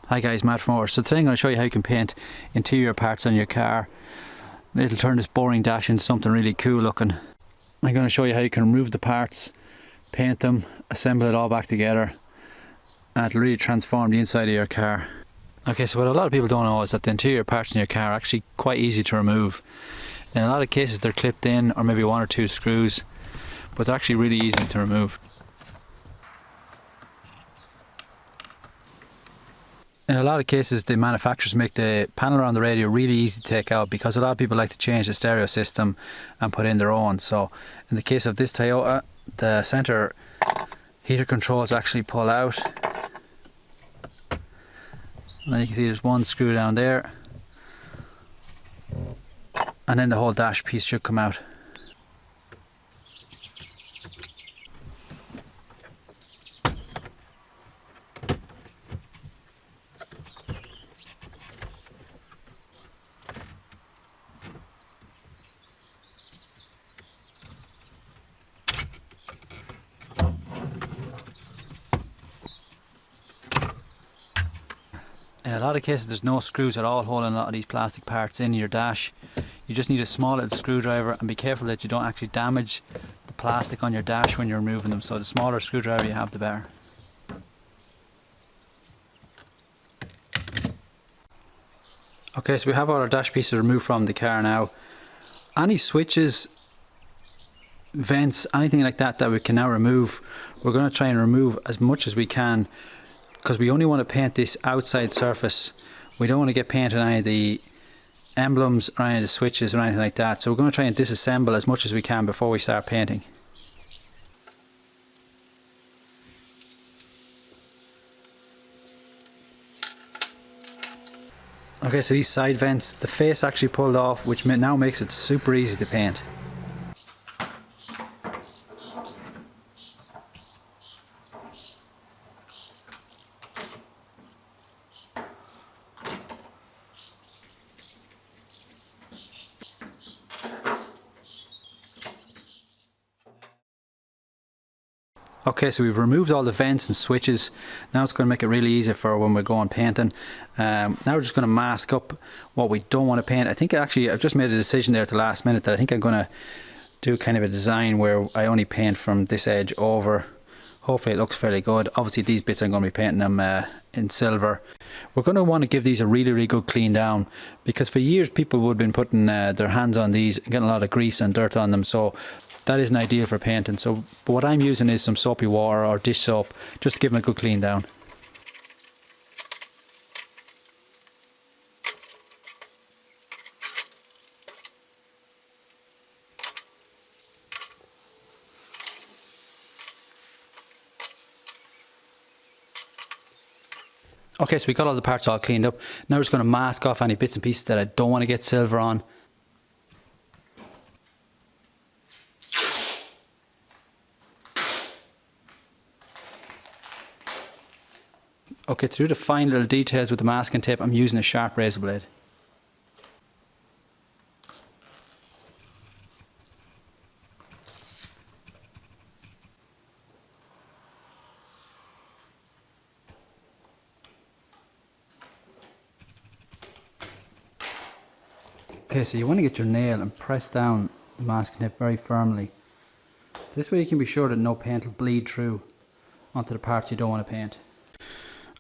Hi guys, Matt from Over. So today I'm going to show you how you can paint interior parts on your car. It'll turn this boring dash into something really cool looking. I'm going to show you how you can remove the parts, paint them, assemble it all back together, and it'll really transform the inside of your car. Okay, so what a lot of people don't know is that the interior parts in your car are actually quite easy to remove. In a lot of cases they're clipped in, or maybe one or two screws, but they're actually really easy to remove. In a lot of cases the manufacturers make the panel around the radio really easy to take out because a lot of people like to change the stereo system and put in their own. So in the case of this Toyota, the center heater controls actually pull out. And you can see there's one screw down there. And then the whole dash piece should come out. In a lot of cases there's no screws at all holding a lot of these plastic parts in your dash. You just need a small little screwdriver, and be careful that you don't actually damage the plastic on your dash when you're removing them. So the smaller screwdriver you have, the better. Okay, so we have all our dash pieces removed from the car now. Any switches, vents, anything like that that we can now remove, we're going to try and remove as much as we can, because we only want to paint this outside surface. We don't want to get painted any of the emblems or any of the switches or anything like that. So we're going to try and disassemble as much as we can before we start painting. Okay, so these side vents, the face actually pulled off, which now makes it super easy to paint. Okay, so we've removed all the vents and switches. Now it's going to make it really easy for when we're going painting. Now we're just going to mask up what we don't want to paint. I think actually I've just made a decision there at the last minute that I think I'm going to do kind of a design where I only paint from this edge over. Hopefully it looks fairly good. Obviously these bits I'm going to be painting them in silver. We're going to want to give these a really good clean down, because for years people would have been putting their hands on these and getting a lot of grease and dirt on them. So that isn't ideal for painting. So what I'm using is some soapy water or dish soap just to give them a good clean down. Okay, so we got all the parts all cleaned up. Now we're just going to mask off any bits and pieces that I don't want to get silver on. Okay, to do the fine little details with the masking tape, I'm using a sharp razor blade. Okay, so you want to get your nail and press down the masking tape very firmly. This way you can be sure that no paint will bleed through onto the parts you don't want to paint.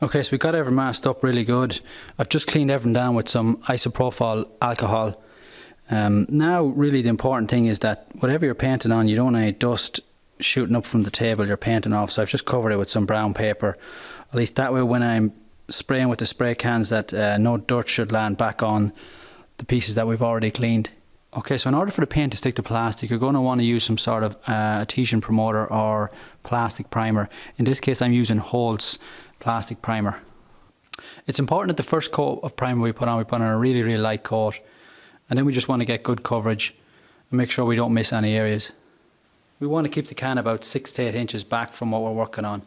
Okay, so we got everything masked up really good. I've just cleaned everything down with some isopropyl alcohol. Now really the important thing is that whatever you're painting on, you don't want any dust shooting up from the table you're painting off. So I've just covered it with some brown paper. At least that way when I'm spraying with the spray cans, that no dirt should land back on the pieces that we've already cleaned. Okay, so in order for the paint to stick to plastic, you're going to want to use some sort of adhesion promoter or plastic primer. In this case I'm using Holt's plastic primer. It's important that the first coat of primer we put on a really light coat, and then we just want to get good coverage and make sure we don't miss any areas. We want to keep the can about 6 to 8 inches back from what we're working on.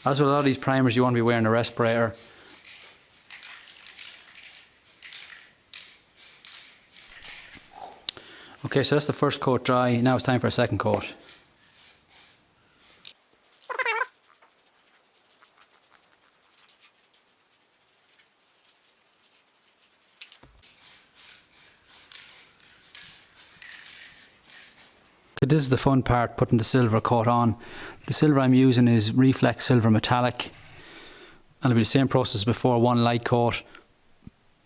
As with a lot of these primers, you want to be wearing a respirator. Okay, so that's the first coat dry. Now it's time for a second coat. This is the fun part, putting the silver coat on. The silver I'm using is Reflex Silver Metallic. And it'll be the same process as before, one light coat,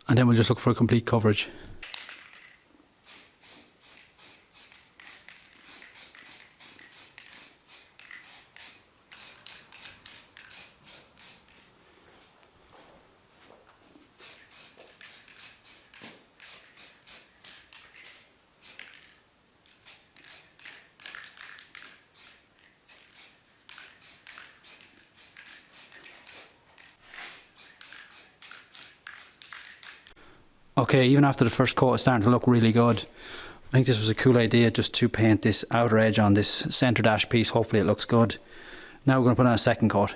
and then we'll just look for a complete coverage. Okay, even after the first coat it's starting to look really good. I think this was a cool idea, just to paint this outer edge on this centre dash piece. Hopefully it looks good. Now we're going to put on a second coat.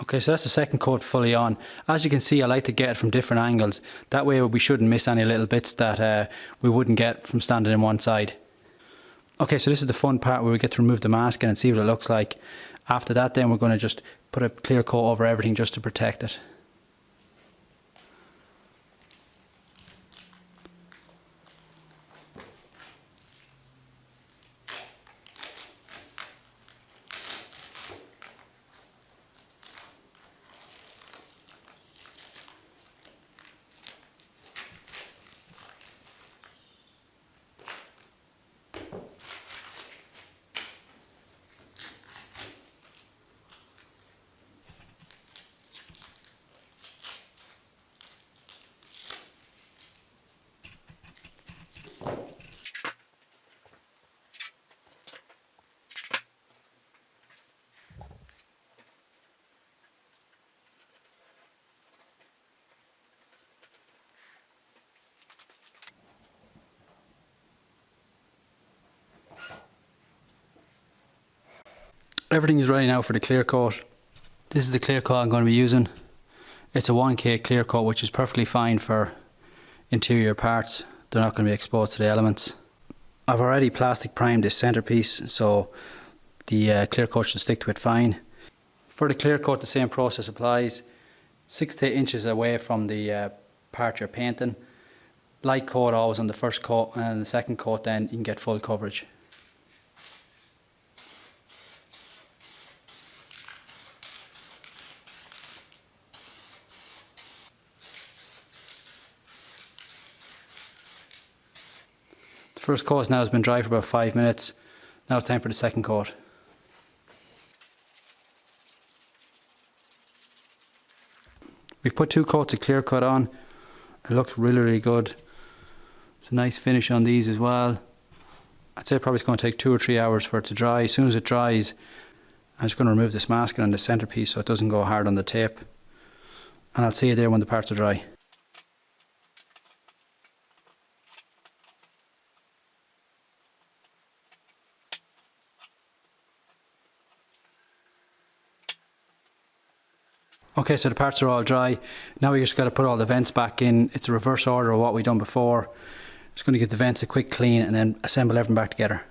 Okay, so that's the second coat fully on. As you can see, I like to get it from different angles. That way we shouldn't miss any little bits that we wouldn't get from standing in one side. Okay, so this is the fun part where we get to remove the masking and see what it looks like. After that then we're going to just put a clear coat over everything just to protect it. Everything is ready now for the clear coat. This is the clear coat I'm going to be using. It's a 1K clear coat, which is perfectly fine for interior parts. They're not going to be exposed to the elements. I've already plastic primed this centerpiece, so the clear coat should stick to it fine. For the clear coat, the same process applies. 6 to 8 inches away from the part you're painting. Light coat always on the first coat, and the second coat then you can get full coverage. The first coat now has been dry for about 5 minutes. Now it's time for the second coat. We've put 2 coats of clear coat on. It looks really, really good. It's a nice finish on these as well. I'd say probably it's going to take 2 or 3 hours for it to dry. As soon as it dries, I'm just going to remove this masking on the centerpiece so it doesn't go hard on the tape. And I'll see you there when the parts are dry. Okay, so the parts are all dry. Now we just got to put all the vents back in. It's a reverse order of what we done before. Just going to give the vents a quick clean and then assemble everything back together.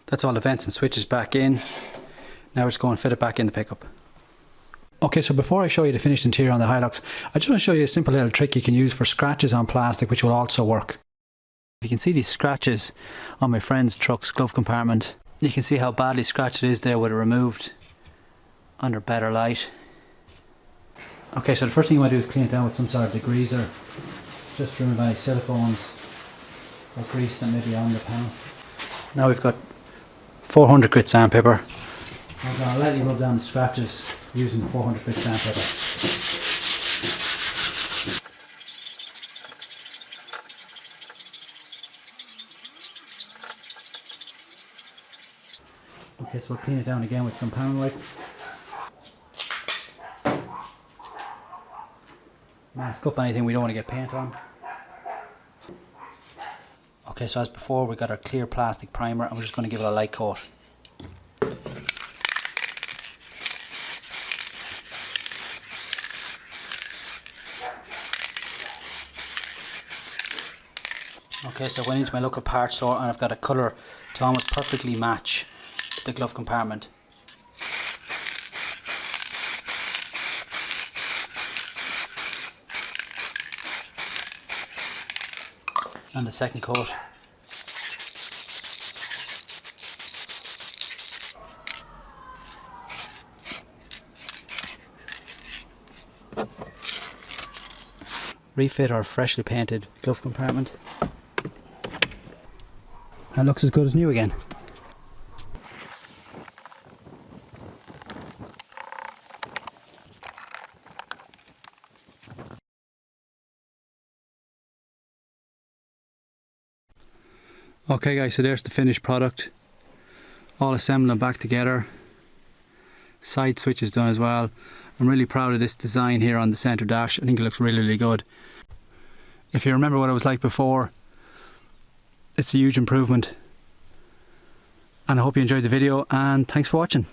That's all the vents and switches back in. Now we're just going to fit it back in the pickup. Okay, so before I show you the finished interior on the Hilux, I just want to show you a simple little trick you can use for scratches on plastic, which will also work. You can see these scratches on my friend's truck's glove compartment. You can see how badly scratched it is there with it removed under better light. Okay, so the first thing you want to do is clean it down with some sort of degreaser. Just remove any silicones or grease that may be on the panel. Now we've got 400 grit sandpaper. I'm going to lightly rub down the scratches using 400 grit sandpaper. Okay, so we'll clean it down again with some panel wipe. Mask up anything we don't want to get paint on. Okay, so as before, we got our clear plastic primer and we're just going to give it a light coat. Okay, so I went into my local parts store and I've got a colour to almost perfectly match the glove compartment. And the second coat. Refit our freshly painted glove compartment. That looks as good as new again. Okay guys, so there's the finished product. All assembled and back together. Side switch is done as well. I'm really proud of this design here on the centre dash. I think it looks really, really good. If you remember what it was like before, it's a huge improvement. And I hope you enjoyed the video, and thanks for watching.